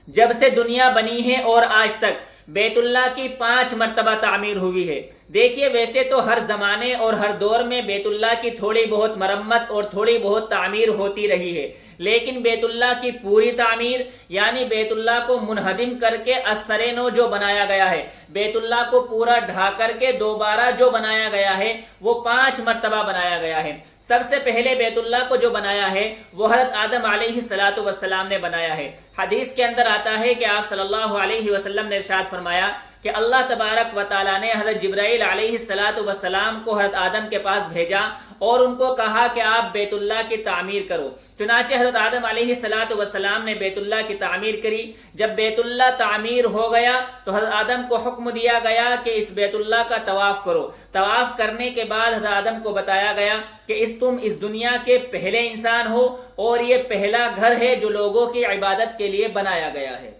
جب سے دنیا بنی ہے اور آج تک بیت اللہ کی 5 مرتبہ تعمیر ہوئی ہے۔ دیکھیے ویسے تو ہر زمانے اور ہر دور میں بیت اللہ کی تھوڑی بہت مرمت اور تھوڑی بہت تعمیر ہوتی رہی ہے، لیکن بیت اللہ کی پوری تعمیر یعنی بیت اللہ کو منہدم کر کے ازسر نو جو بنایا گیا ہے، بیت اللہ کو پورا ڈھا کر کے دوبارہ جو بنایا گیا ہے وہ 5 مرتبہ بنایا گیا ہے۔ سب سے پہلے بیت اللہ کو جو بنایا ہے وہ حضرت آدم علیہ السلام نے بنایا ہے۔ حدیث کے اندر آتا ہے کہ آپ صلی اللہ علیہ وسلم نے ارشاد فرمایا کہ اللہ تبارک و تعالیٰ نے حضرت جبرائیل علیہ السلام کو حضرت آدم کے پاس بھیجا اور ان کو کہا کہ آپ بیت اللہ کی تعمیر کرو۔ چنانچہ حضرت آدم علیہ السلام نے بیت اللہ کی تعمیر کری۔ جب بیت اللہ تعمیر ہو گیا تو حضرت آدم کو حکم دیا گیا کہ اس بیت اللہ کا طواف کرو۔ طواف کرنے کے بعد حضرت آدم کو بتایا گیا کہ تم اس دنیا کے پہلے انسان ہو اور یہ پہلا گھر ہے جو لوگوں کی عبادت کے لیے بنایا گیا ہے۔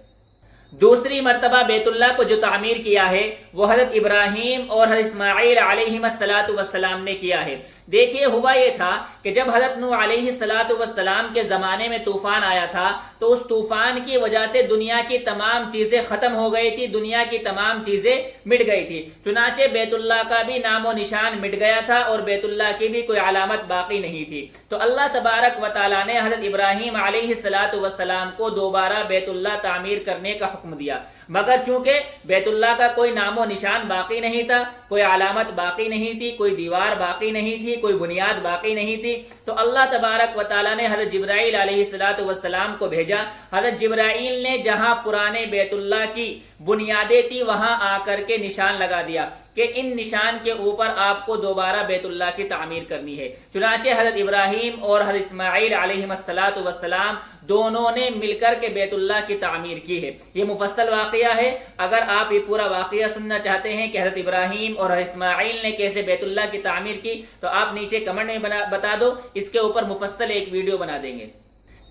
دوسری مرتبہ بیت اللہ کو جو تعمیر کیا ہے وہ حضرت ابراہیم اور حضرت اسماعیل علیہ السلام نے کیا ہے۔ دیکھیے ہوا یہ تھا کہ جب حضرت نوح علیہ السلام کے زمانے میں طوفان آیا تھا تو اس طوفان کی وجہ سے دنیا کی تمام چیزیں ختم ہو گئی تھی، دنیا کی تمام چیزیں مٹ گئی تھی، چنانچہ بیت اللہ کا بھی نام و نشان مٹ گیا تھا اور بیت اللہ کی بھی کوئی علامت باقی نہیں تھی۔ تو اللہ تبارک و تعالیٰ نے حضرت ابراہیم علیہ السلام کو دوبارہ بیت اللہ تعمیر کرنے کا حکم دیا، مگر چونکہ بیت اللہ کا کوئی نام و نشان باقی نہیں تھا، کوئی علامت باقی نہیں تھی، کوئی دیوار باقی نہیں تھی، کوئی بنیاد باقی نہیں تھی، تو اللہ تبارک و تعالیٰ نے حضرت جبرائیل علیہ السلام کو بھیجا۔ حضرت جبرائیل نے جہاں پرانے بیت اللہ کی بنیادیں تھی وہاں آ کر کے نشان لگا دیا کہ ان نشان کے اوپر آپ کو دوبارہ بیت اللہ کی تعمیر کرنی ہے۔ چنانچہ حضرت ابراہیم اور حضرت اسماعیل علیہ السلام دونوں نے مل کر کے بیت اللہ کی تعمیر کی ہے۔ یہ مفصل واقعہ ہے، اگر آپ یہ پورا واقعہ سننا چاہتے ہیں کہ حضرت ابراہیم اور حضرت اسماعیل نے کیسے بیت اللہ کی تعمیر کی تو آپ نیچے کمنٹ میں بتا دو، اس کے اوپر مفصل ایک ویڈیو بنا دیں گے۔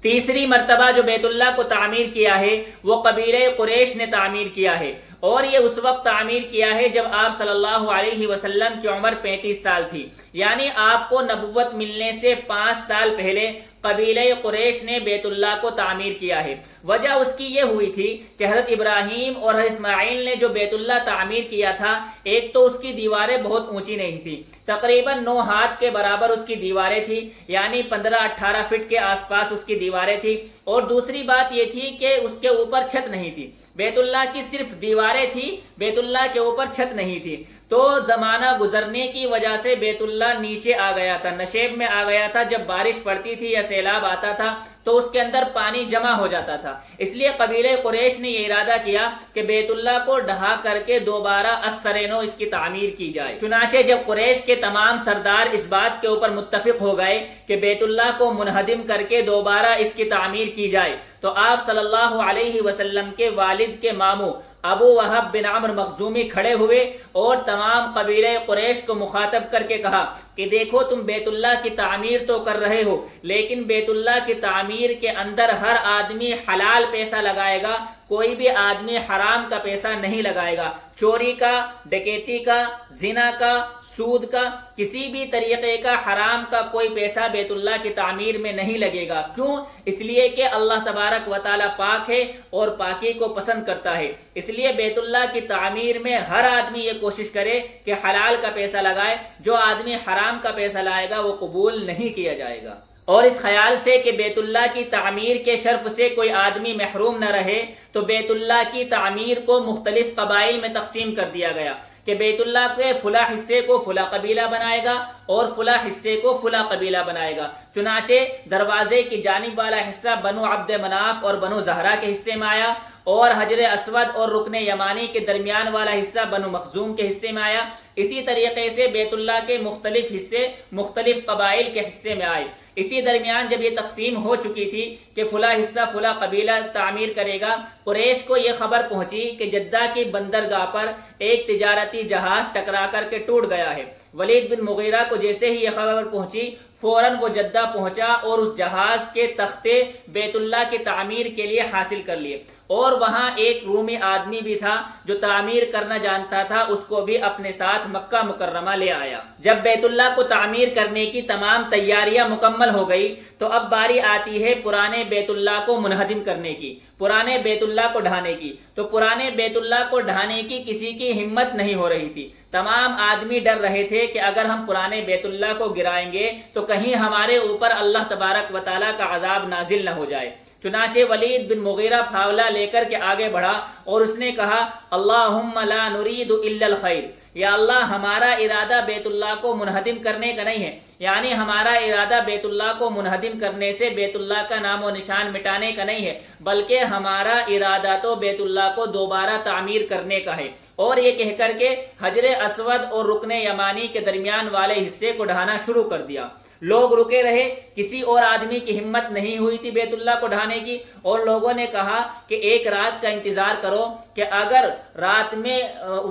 تیسری مرتبہ جو بیت اللہ کو تعمیر کیا ہے وہ قبیلہ قریش نے تعمیر کیا ہے، اور یہ اس وقت تعمیر کیا ہے جب آپ صلی اللہ علیہ وسلم کی عمر 35 سال تھی، یعنی آپ کو نبوت ملنے سے 5 سال پہلے قبیلہ قریش نے بیت اللہ کو تعمیر کیا ہے۔ وجہ اس کی یہ ہوئی تھی کہ حضرت ابراہیم اور حضرت اسماعیل نے جو بیت اللہ تعمیر کیا تھا، ایک تو اس کی دیواریں بہت اونچی نہیں تھی، تقریباً 9 ہاتھ کے برابر اس کی دیواریں تھی، یعنی 15-18 فٹ کے آس پاس اس کی دیواریں تھی، اور دوسری بات یہ تھی کہ اس کے اوپر چھت نہیں تھی، بیت اللہ کی صرف دیواریں تھی، بیت اللہ کے اوپر چھت نہیں تھی۔ تو زمانہ گزرنے کی وجہ سے بیت اللہ نیچے آ گیا تھا، نشیب میں آ گیا تھا، جب بارش پڑتی تھی یا سیلاب آتا تھا تو اس کے اندر پانی جمع ہو جاتا تھا، اس لیے قبیلہ قریش نے یہ ارادہ کیا کہ بیت اللہ کو ڈھا کر کے دوبارہ ازسر نو اس کی تعمیر کی جائے۔ چنانچہ جب قریش کے تمام سردار اس بات کے اوپر متفق ہو گئے کہ بیت اللہ کو منہدم کر کے دوبارہ اس کی تعمیر کی جائے تو آپ صلی اللہ علیہ وسلم کے والد کے ماموں ابو وہب بن عمر مخزومی کھڑے ہوئے اور تمام قبیلہ قریش کو مخاطب کر کے کہا کہ دیکھو تم بیت اللہ کی تعمیر تو کر رہے ہو، لیکن بیت اللہ کی تعمیر کے اندر ہر آدمی حلال پیسہ لگائے گا، کوئی بھی آدمی حرام کا پیسہ نہیں لگائے گا، چوری کا، ڈکیتی کا، زنا کا، سود کا، کسی بھی طریقے کا حرام کا کوئی پیسہ بیت اللہ کی تعمیر میں نہیں لگے گا۔ کیوں؟ اس لیے کہ اللہ تبارک و تعالی پاک ہے اور پاکی کو پسند کرتا ہے، اس لیے بیت اللہ کی تعمیر میں ہر آدمی یہ کوشش کرے کہ حلال کا پیسہ لگائے، جو آدمی حرام کا پیسہ لائے گا وہ قبول نہیں کیا جائے گا۔ اور اس خیال سے کہ بیت اللہ کی تعمیر کے شرف سے کوئی آدمی محروم نہ رہے تو بیت اللہ کی تعمیر کو مختلف قبائل میں تقسیم کر دیا گیا کہ بیت اللہ کے فلاں حصے کو فلاں قبیلہ بنائے گا اور فلاں حصے کو فلاں قبیلہ بنائے گا۔ چنانچہ دروازے کی جانب والا حصہ بنو عبد مناف اور بنو زہرہ کے حصے میں آیا، اور حجر اسود اور رکن یمانی کے درمیان والا حصہ بنو مخزوم کے حصے میں آیا۔ اسی طریقے سے بیت اللہ کے مختلف حصے مختلف قبائل کے حصے میں آئے۔ اسی درمیان جب یہ تقسیم ہو چکی تھی کہ فلاں حصہ فلاں قبیلہ تعمیر کرے گا، قریش کو یہ خبر پہنچی کہ جدہ کی بندرگاہ پر ایک تجارتی جہاز ٹکرا کر کے ٹوٹ گیا ہے۔ ولید بن مغیرہ کو جیسے ہی یہ خبر پہنچی فوراً وہ جدہ پہنچا اور اس جہاز کے تختے بیت اللہ کی تعمیر کے لیے حاصل کر لیے، اور وہاں ایک رومی آدمی بھی تھا جو تعمیر کرنا جانتا تھا، اس کو بھی اپنے ساتھ ساتھ مکہ مکرمہ لے آیا۔ جب بیت اللہ کو تعمیر کرنے کی تمام تیاریاں مکمل ہو گئی تو اب باری آتی ہے پرانے بیت اللہ کو منہدم کرنے کی، پرانے بیت اللہ کو ڈھانے کی۔ تو پرانے بیت اللہ کو ڈھانے کی کسی کی ہمت نہیں ہو رہی تھی۔ تمام آدمی ڈر رہے تھے کہ اگر ہم پرانے بیت اللہ کو گرائیں گے تو کہیں ہمارے اوپر اللہ تبارک و تعالیٰ کا عذاب نازل نہ ہو جائے۔ چنانچہ ولید بن مغیرہ پھاولا لے کر کے آگے بڑھا اور اس نے کہا اللہم لا نرید الا الخیر، یا اللہ ہمارا ارادہ بیت اللہ کو منہدم کرنے کا نہیں ہے، یعنی ہمارا ارادہ بیت اللہ کو منہدم کرنے سے بیت اللہ کا نام و نشان مٹانے کا نہیں ہے، بلکہ ہمارا ارادہ تو بیت اللہ کو دوبارہ تعمیر کرنے کا ہے۔ اور یہ کہہ کر کے حجر اسود اور رکن یمانی کے درمیان والے حصے کو ڈھانا شروع کر دیا۔ لوگ رکے رہے، کسی اور آدمی کی ہمت نہیں ہوئی تھی بیت اللہ کو ڈھانے کی، اور لوگوں نے کہا کہ ایک رات کا انتظار کرو کہ اگر رات میں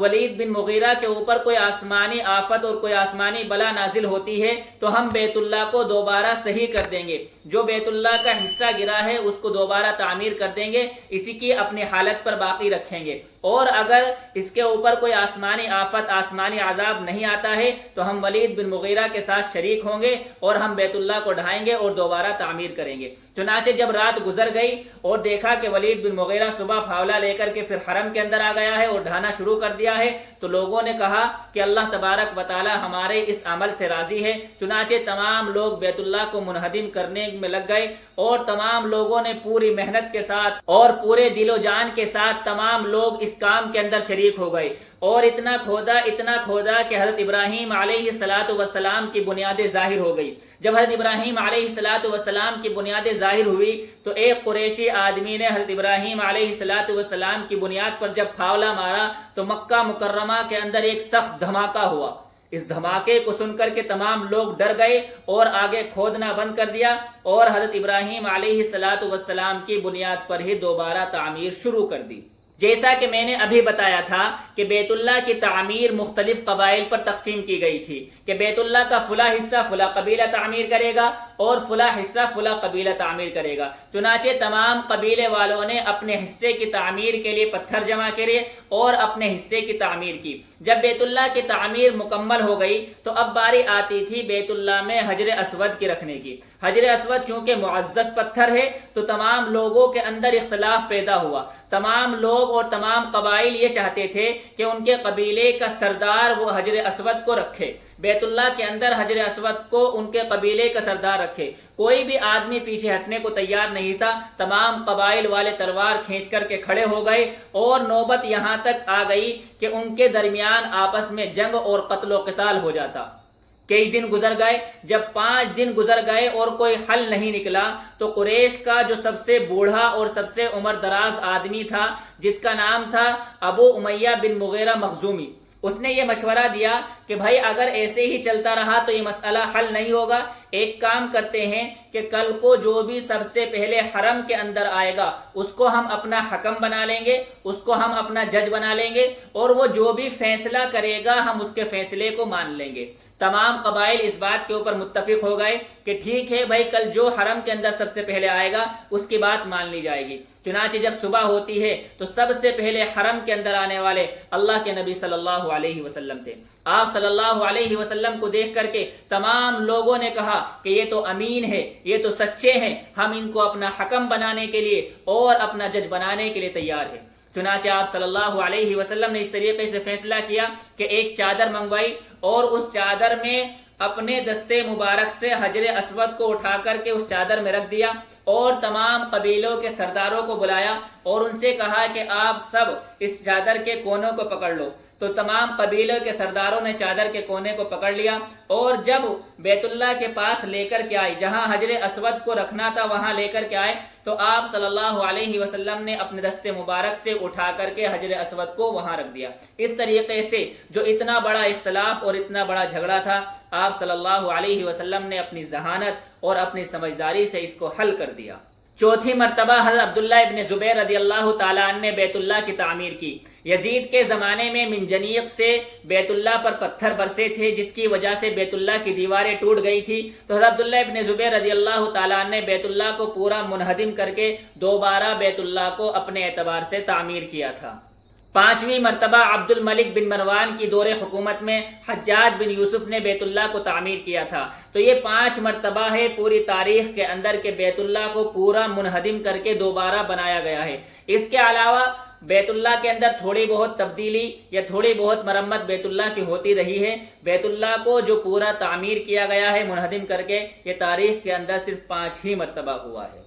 ولید بن مغیرہ کے اوپر کوئی آسمانی آفت اور کوئی آسمانی بلا نازل ہوتی ہے تو ہم بیت اللہ کو دوبارہ صحیح کر دیں گے، جو بیت اللہ کا حصہ گرا ہے اس کو دوبارہ تعمیر کر دیں گے، اسی کی اپنی حالت پر باقی رکھیں گے، اور اگر اس کے اوپر کوئی آسمانی آفت آسمانی عذاب نہیں آتا ہے تو ہم ولید بن مغیرہ کے ساتھ شریک ہوں گے اور ہم بیت اللہ کو ڈھائیں گے اور دوبارہ تعمیر کریں گے۔ چنانچہ جب رات گزر گئی اور دیکھا کہ ولید بن مغیرہ صبح پھاولا لے کر کے پھر حرم کے اندر آ گیا ہے اور ڈھانا شروع کر دیا ہے، تو لوگوں نے کہا کہ اللہ تبارک و تعالی ہمارے اس عمل سے راضی ہے۔ چنانچہ تمام لوگ بیت اللہ کو منہدم کرنے میں لگ گئے اور تمام لوگوں نے پوری محنت کے ساتھ اور پورے دل و جان کے ساتھ تمام لوگ اس کام کے اندر شریک ہو گئے، اور اتنا کھودا کہ حضرت ابراہیم علیہ السلام کی بنیادیں ظاہر ہو گئی۔ جب حضرت ابراہیم علیہ السلام کی بنیادیں ظاہر ہوئی تو ایک قریشی آدمی نے حضرت ابراہیم علیہ السلام کی بنیاد پر جب پھاولا مارا تو مکہ مکرمہ کے اندر ایک سخت دھماکہ ہوا۔ اس دھماکے کو سن کر کے تمام لوگ ڈر گئے اور آگے کھودنا بند کر دیا اور حضرت ابراہیم علیہ السلام کی بنیاد پر ہی دوبارہ تعمیر شروع کر دی۔ جیسا کہ میں نے ابھی بتایا تھا کہ بیت اللہ کی تعمیر مختلف قبائل پر تقسیم کی گئی تھی کہ بیت اللہ کا فلاں حصہ فلاں قبیلہ تعمیر کرے گا اور فلاں حصہ فلاں قبیلہ تعمیر کرے گا۔ چنانچہ تمام قبیلے والوں نے اپنے حصے کی تعمیر کے لیے پتھر جمع کرے اور اپنے حصے کی تعمیر کی۔ جب بیت اللہ کی تعمیر مکمل ہو گئی تو اب باری آتی تھی بیت اللہ میں حجر اسود کی رکھنے کی۔ حجر اسود چونکہ معزز پتھر ہے تو تمام لوگوں کے اندر اختلاف پیدا ہوا۔ تمام لوگ اور تمام قبائل یہ چاہتے تھے کہ ان کے قبیلے کا سردار وہ حجر اسود کو رکھے، بیت اللہ کے اندر حجر اسود کو ان کے قبیلے کا سردار رکھے۔ کوئی بھی آدمی پیچھے ہٹنے کو تیار نہیں تھا۔ تمام قبائل والے تلوار کھینچ کر کے کھڑے ہو گئے اور نوبت یہاں تک آ گئی کہ ان کے درمیان آپس میں جنگ اور قتل و قتال ہو جاتا۔ کئی دن گزر گئے، جب 5 دن گزر گئے اور کوئی حل نہیں نکلا تو قریش کا جو سب سے بوڑھا اور سب سے عمر دراز آدمی تھا جس کا نام تھا ابو امیہ بن مغیرہ مخزومی، اس نے یہ مشورہ دیا کہ بھائی اگر ایسے ہی چلتا رہا تو یہ مسئلہ حل نہیں ہوگا، ایک کام کرتے ہیں کہ کل کو جو بھی سب سے پہلے حرم کے اندر آئے گا اس کو ہم اپنا حکم بنا لیں گے، اس کو ہم اپنا جج بنا لیں گے اور وہ جو بھی فیصلہ کرے گا ہم اس کے فیصلے کو مان لیں گے۔ تمام قبائل اس بات کے اوپر متفق ہو گئے کہ ٹھیک ہے بھائی، کل جو حرم کے اندر سب سے پہلے آئے گا اس کی بات مان لی جائے گی۔ چنانچہ جب صبح ہوتی ہے تو سب سے پہلے حرم کے اندر آنے والے اللہ کے نبی صلی اللہ علیہ وسلم تھے۔ آپ صلی اللہ علیہ وسلم کو دیکھ کر کے تمام لوگوں نے کہا کہ یہ تو امین ہے، یہ تو سچے ہیں، ہم ان کو اپنا حکم بنانے کے لیے اور اپنا جج بنانے کے لیے تیار ہیں۔ چنانچہ آپ صلی اللہ علیہ وسلم نے اس طریقے سے فیصلہ کیا کہ ایک چادر منگوائی اور اس چادر میں اپنے دستے مبارک سے حجر اسود کو اٹھا کر کے اس چادر میں رکھ دیا اور تمام قبیلوں کے سرداروں کو بلایا اور ان سے کہا کہ آپ سب اس چادر کے کونوں کو پکڑ لو۔ تو تمام قبیلوں کے سرداروں نے چادر کے کونے کو پکڑ لیا اور جب بیت اللہ کے پاس لے کر کے آئے، جہاں حجر اسود کو رکھنا تھا وہاں لے کر کے آئے، تو آپ صلی اللہ علیہ وسلم نے اپنے دستے مبارک سے اٹھا کر کے حجر اسود کو وہاں رکھ دیا۔ اس طریقے سے جو اتنا بڑا اختلاف اور اتنا بڑا جھگڑا تھا، آپ صلی اللہ علیہ وسلم نے اپنی ذہانت اور اپنی سمجھداری سے اس کو حل کر دیا۔ چوتھی مرتبہ حضرت عبداللہ ابن زبیر رضی اللہ تعالیٰ عنہ نے بیت اللہ کی تعمیر کی۔ یزید کے زمانے میں منجنیق سے بیت اللہ پر پتھر برسے تھے جس کی وجہ سے بیت اللہ کی دیواریں ٹوٹ گئی تھی، تو حضرت عبداللہ ابن زبیر رضی اللہ تعالیٰ عنہ نے بیت اللہ کو پورا منہدم کر کے دوبارہ بیت اللہ کو اپنے اعتبار سے تعمیر کیا تھا۔ 5ویں مرتبہ عبد الملک بن مروان کی دور حکومت میں حجاج بن یوسف نے بیت اللہ کو تعمیر کیا تھا۔ تو یہ 5 مرتبہ ہے پوری تاریخ کے اندر کہ بیت اللہ کو پورا منہدم کر کے دوبارہ بنایا گیا ہے۔ اس کے علاوہ بیت اللہ کے اندر تھوڑی بہت تبدیلی یا تھوڑی بہت مرمت بیت اللہ کی ہوتی رہی ہے۔ بیت اللہ کو جو پورا تعمیر کیا گیا ہے منہدم کر کے، یہ تاریخ کے اندر صرف 5 ہی مرتبہ ہوا ہے۔